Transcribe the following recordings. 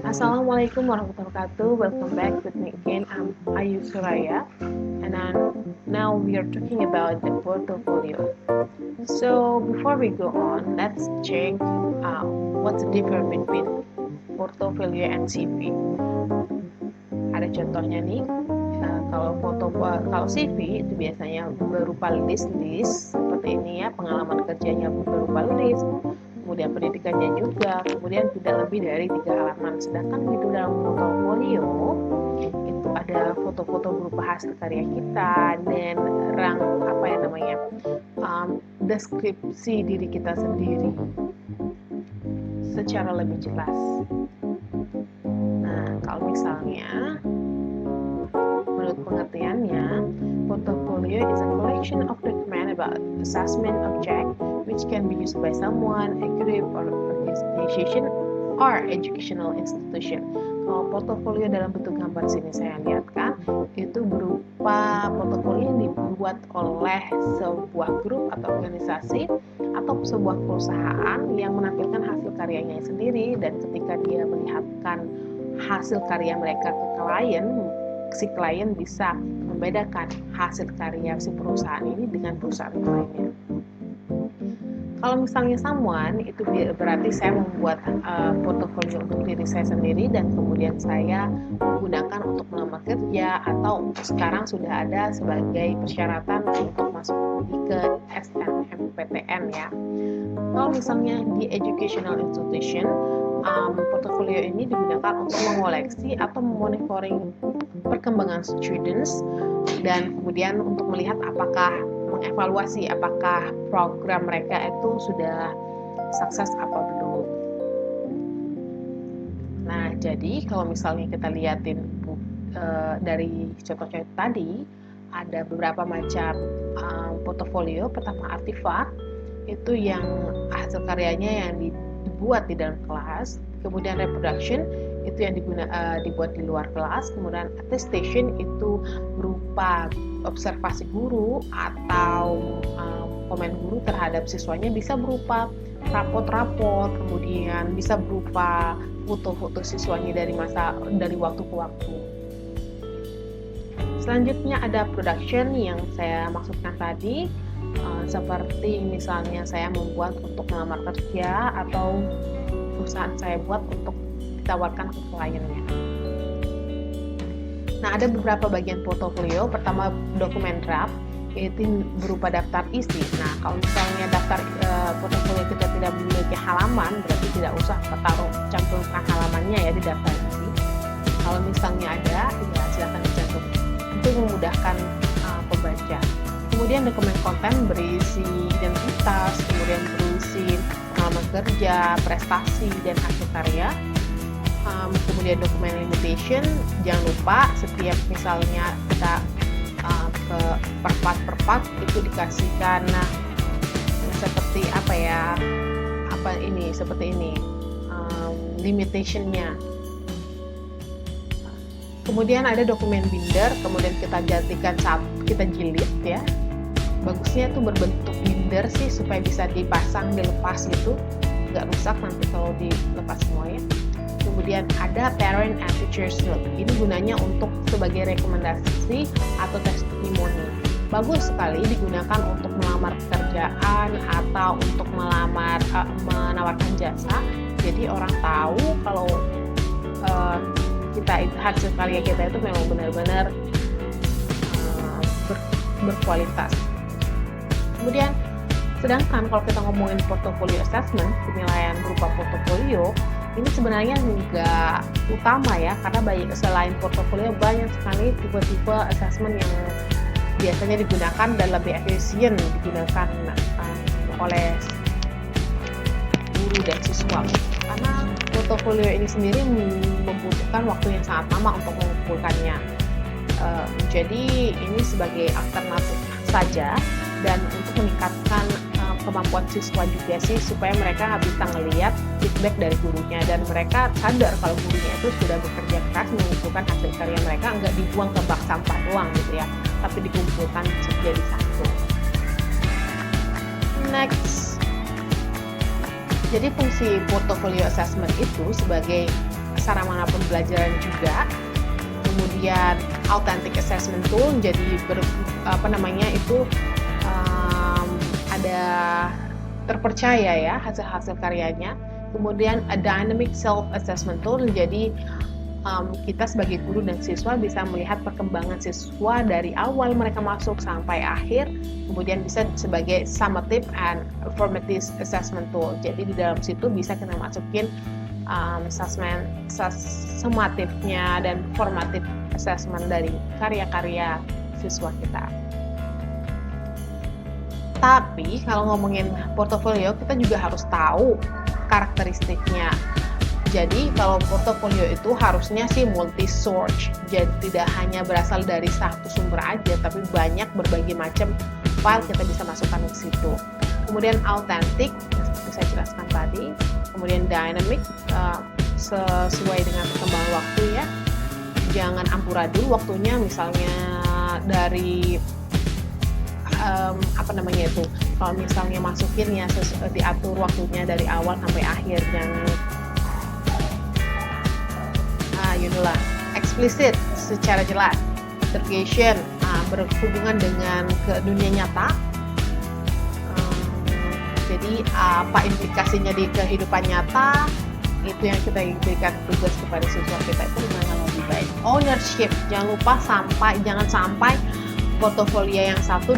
Assalamualaikum warahmatullahi wabarakatuh. Welcome back with me again. I'm Ayu Suraya, and now we are talking about the portfolio. So before we go on, let's check what's the difference between portfolio and CV. Ada contohnya nih. Kalau CV itu biasanya berupa list seperti ini ya, pengalaman kerjanya berupa list, kemudian pendidikannya juga, kemudian tidak lebih dari 3 halaman. Sedangkan itu dalam portofolio itu ada foto-foto berupa hasil karya kita dan deskripsi diri kita sendiri secara lebih jelas. Nah, kalau misalnya menurut pengertiannya, portfolio is a collection of documents about assessment object which can be used by someone, a group, or organization, or educational institution. Kalau portofolio dalam bentuk gambar sini saya lihatkan, itu berupa portofolio yang dibuat oleh sebuah grup atau organisasi atau sebuah perusahaan yang menampilkan hasil karyanya sendiri, dan ketika dia melihatkan hasil karya mereka ke klien, si klien bisa membedakan hasil karya si perusahaan ini dengan perusahaan lainnya. Kalau misalnya someone, itu berarti saya membuat portofolio untuk diri saya sendiri dan kemudian saya gunakan untuk melamar kerja, atau sekarang sudah ada sebagai persyaratan untuk masuk ke SNMPTN ya. Kalau misalnya di educational institution, portofolio ini digunakan untuk mengoleksi atau memonitoring perkembangan students dan kemudian untuk melihat mengevaluasi apakah program mereka itu sudah sukses apa belum. Nah, jadi kalau misalnya kita lihatin dari contoh-contoh tadi, ada beberapa macam portofolio. Pertama, artifak, itu yang hasil karyanya yang dibuat di dalam kelas. Kemudian reproduction, itu yang dibuat di luar kelas. Kemudian attestation, itu berupa observasi guru atau komen guru terhadap siswanya, bisa berupa rapot-rapot, kemudian bisa berupa foto-foto siswanya dari waktu ke waktu. Selanjutnya ada production yang saya maksudkan tadi, seperti misalnya saya membuat untuk melamar kerja atau perusahaan saya buat untuk ditawarkan ke kliennya. Nah, ada beberapa bagian portofolio. Pertama, dokumen draft, itu berupa daftar isi. Nah, kalau misalnya daftar portofolio kita tidak memiliki halaman, berarti tidak usah cantumkan halamannya ya di daftar isi. Kalau misalnya ada, ya silakan dicantumkan. Itu memudahkan pembaca. Kemudian dokumen konten berisi identitas, kemudian berisi pengalaman kerja, prestasi, dan hasil karya. Kemudian dokumen limitation, jangan lupa setiap misalnya kita ke per-part itu dikasihkan seperti seperti ini limitationnya. Kemudian ada dokumen binder, kemudian kita jilid ya. Bagusnya itu berbentuk binder sih supaya bisa dipasang, dilepas gitu, nggak rusak nanti kalau dilepas semuanya. Kemudian ada parent and teachers note. Ini gunanya untuk sebagai rekomendasi atau testimoni. Bagus sekali digunakan untuk melamar pekerjaan atau untuk menawarkan jasa. Jadi orang tahu kalau hasil karya kita itu memang benar-benar berkualitas. Kemudian sedangkan kalau kita ngomongin portfolio assessment, penilaian berupa portfolio, ini sebenarnya juga utama ya, karena selain portofolio banyak sekali tipe-tipe assessment yang biasanya digunakan dan lebih efisien digunakan oleh guru dan siswa. Karena portofolio ini sendiri membutuhkan waktu yang sangat lama untuk mengumpulkannya. Jadi ini sebagai alternatif saja, dan untuk meningkatkan kemampuan siswa juga sih, supaya mereka bisa ngelihat feedback dari gurunya dan mereka sadar kalau gurunya itu sudah bekerja keras mengumpulkan hasil karya mereka, nggak dibuang ke bak sampah doang gitu ya, tapi dikumpulkan jadi satu. Next, jadi fungsi portfolio assessment itu sebagai sarana pembelajaran juga. Kemudian authentic assessment tool, jadi ada terpercaya ya hasil-hasil karyanya. Kemudian a dynamic self assessment tool, jadi kita sebagai guru dan siswa bisa melihat perkembangan siswa dari awal mereka masuk sampai akhir. Kemudian bisa sebagai summative and formative assessment tool, jadi di dalam situ bisa kita masukin summatifnya dan formative assessment dari karya-karya siswa kita. Tapi kalau ngomongin portofolio, kita juga harus tahu karakteristiknya. Jadi kalau portofolio itu harusnya sih multi source, jadi tidak hanya berasal dari satu sumber aja, tapi banyak berbagai macam file kita bisa masukkan ke situ. Kemudian authentic, seperti saya jelaskan tadi. Kemudian dynamic, sesuai dengan perkembangan waktu ya. Jangan amburadul waktunya, misalnya dari kalau misalnya masukin ya diatur waktunya dari awal sampai akhir, jangan explicit, secara jelas. Interrogation, berhubungan dengan ke dunia nyata, jadi apa implikasinya di kehidupan nyata, itu yang kita berikan tugas kepada siswa kita itu dengan lebih baik. Ownership, jangan sampai portofolio yang satu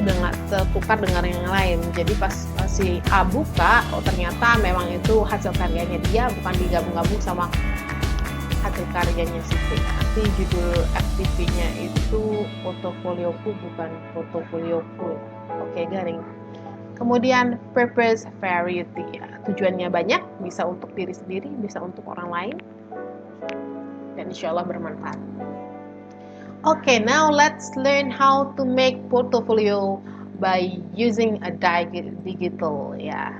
tertukar dengan yang lain. Jadi pas si A buka, ternyata memang itu hasil karyanya dia, bukan digabung-gabung sama hasil karyanya si B. Nanti judul FTP-nya itu portofolioku bukan portofolioku. Oke, garing. Kemudian purpose variety, ya. Tujuannya banyak, bisa untuk diri sendiri, bisa untuk orang lain, dan insya Allah bermanfaat. Okay, now let's learn how to make portfolio by using a digital, ya.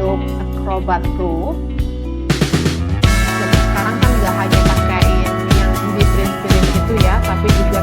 Adobe Acrobat Pro. Jadi sekarang kan nggak hanya pakai yang di print itu ya, tapi juga